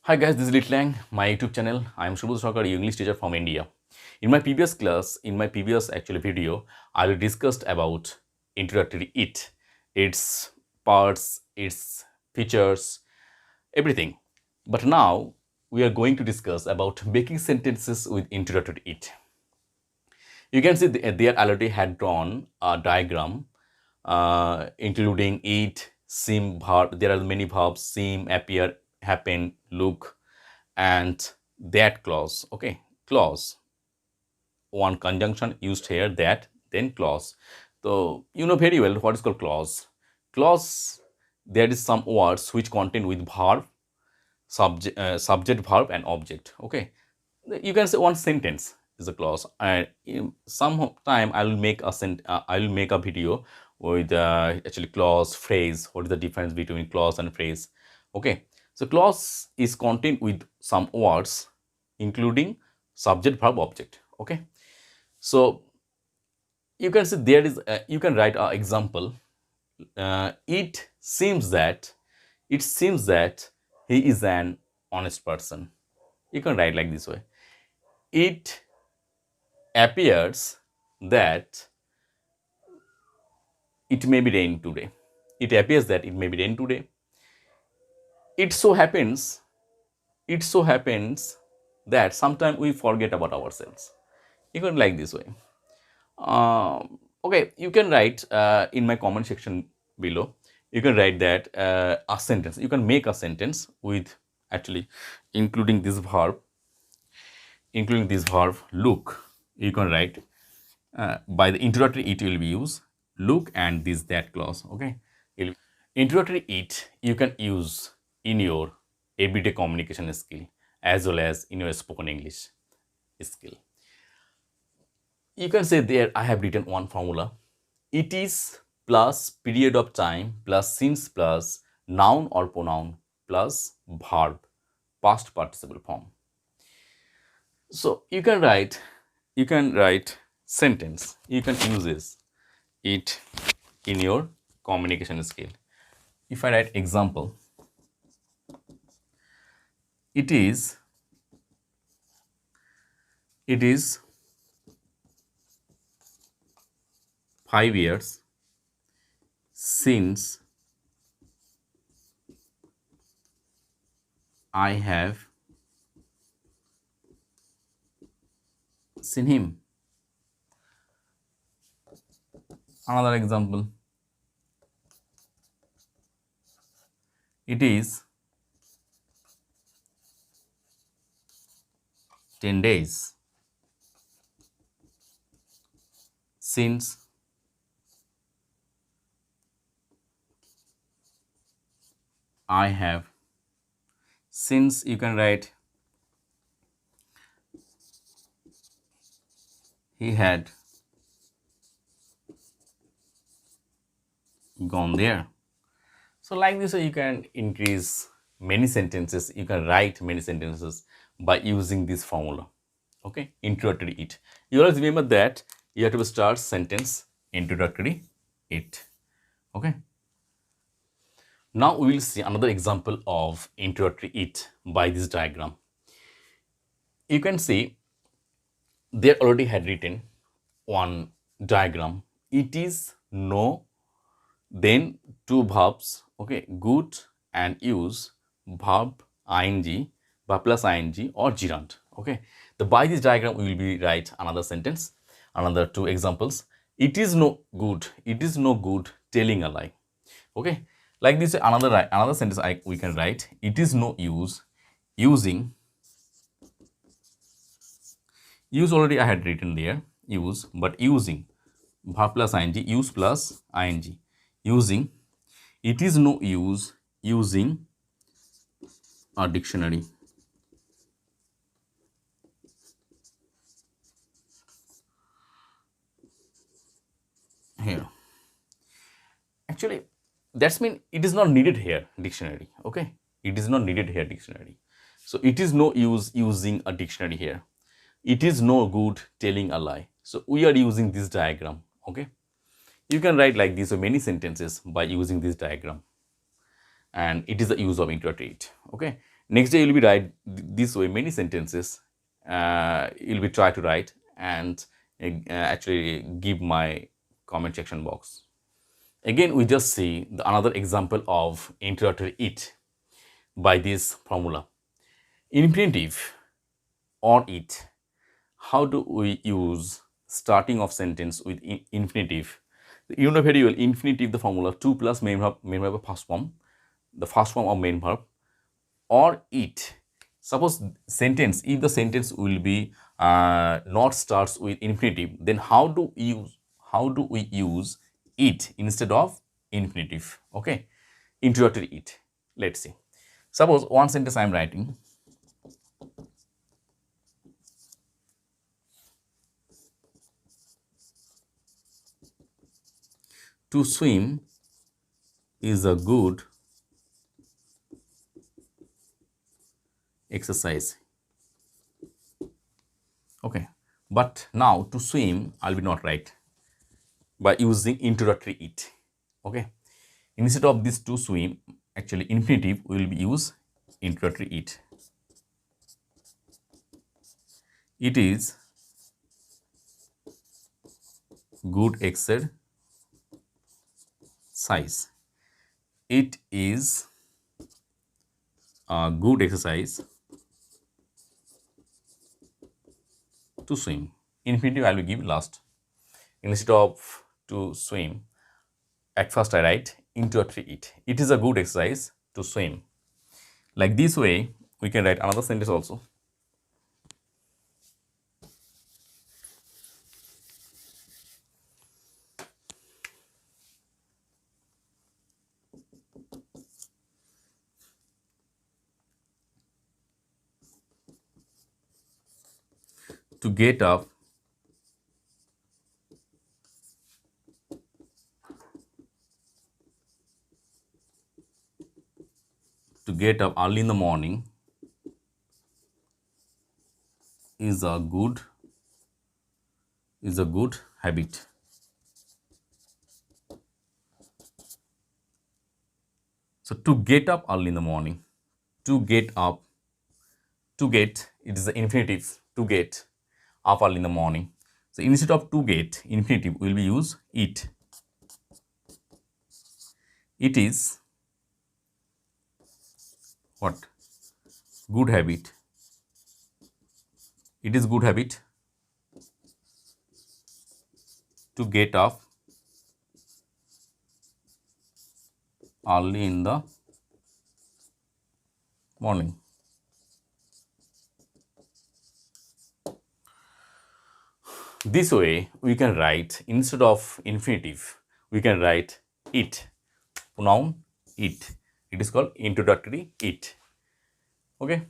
Hi guys, this is Litlang, my YouTube channel. I am Subodh Sarkar, English teacher from India. In my previous class, in my previous video, I will discussed about introductory its parts, its features, everything. But now we are going to discuss about making sentences with introductory it. You can see there already had drawn a diagram including it, seem, verb. There are many verbs: seem, appear, happen, look, and that clause. Okay, clause, one conjunction used here, that, then clause. So you know very well what is called clause. Clause, there is some words which contain with verb, subject, verb, and object. Okay, you can say one sentence is a clause. And some time I will make I will make a video with actually clause, phrase. What is the difference between clause and phrase? Okay, so clause is contained with some words including subject, verb, object. Okay, so you can see there is you can write an example. It seems that he is an honest person. You can write like this way: it appears that it may be rain today. It appears that it may be rain today. It so happens, it so happens that sometimes we forget about ourselves. You can like this way. Okay, you can write in my comment section below. You can write that a sentence. You can make a sentence with actually including this verb, look. You can write by the introductory it will be used look and this that clause. Okay, introductory it you can use in your everyday communication skill as well as in your spoken English skill. You can say there I have written one formula: it is plus period of time plus since plus noun or pronoun plus verb, past participle form. So you can write sentence. You can use it in your communication skill. If I write example, it is 5 years since I have seen him. Another example, it is 10 days since I have. Since you can write he had gone there. So like this you can increase many sentences. You can write many sentences by using this formula. Okay, introductory it. You always remember that you have to start sentence introductory it. Okay. Now we will see another example of introductory it by this diagram. You can see they already had written one diagram. It is no, then two verbs, okay, good and use, verb ing, verb plus ing or gerund. Okay, the by this diagram we will be write another sentence, another two examples. It is no good, telling a lie. Okay, like this another sentence we can write: it is no use using. Use already I had written there, use, but using verb plus ing, use plus ing, using. It is no use using a dictionary. Here actually that's mean it is not needed here dictionary. Okay, it is not needed here dictionary. So it is no use using a dictionary here. It is no good telling a lie. So we are using this diagram. Okay, you can write like this or many sentences by using this diagram, and it is the use of introductory it. Okay, Next day you'll be write this way many sentences. You'll be try to write and actually give my comment section box. Again, we just see another example of introductory it by this formula. Infinitive or it. How do we use starting of sentence with infinitive? You know very well, infinitive, the formula 2 plus main verb first form, the first form of main verb, or it. Suppose sentence, if the sentence will be not starts with infinitive, then how do we use it instead of infinitive? Okay, introductory it. Let's see. Suppose one sentence I am writing. To swim is a good exercise. Okay, but now to swim I'll be not right by using introductory it. Okay, instead of this to swim, actually infinitive will be use introductory it. It is good exercise. It is a good exercise to swim. Infinitive I will give last. Instead of to swim, at first I write introductory it. It is a good exercise to swim. Like this way, we can write another sentence also. To get up early in the morning is a good habit. So to get up early in the morning, it is the infinitive, to get up early in the morning. So instead of to get, infinitive will be use it. It is what? Good habit. It is good habit to get up early in the morning. This way we can write, instead of infinitive, we can write it, pronoun it. It is called introductory it. Okay.